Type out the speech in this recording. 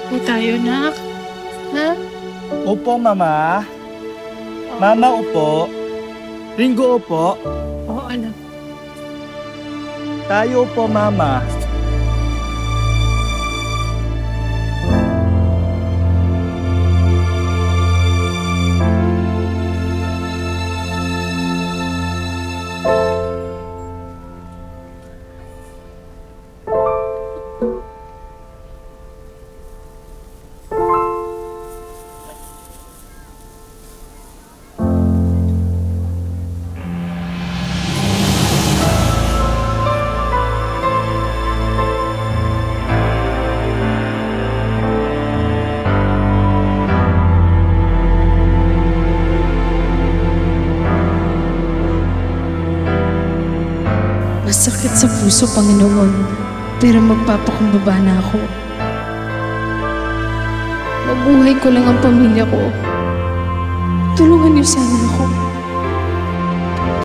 Po tayo, nak. Ha? Opo, Mama. Mama, upo. Ringo, upo. Oo, anak. Tayo po, Mama. Masakit sa puso, Panginoon, pero magpapakumbaba na ako. Mabuhay ko lang ang pamilya ko. Tulungan niyo sana ako.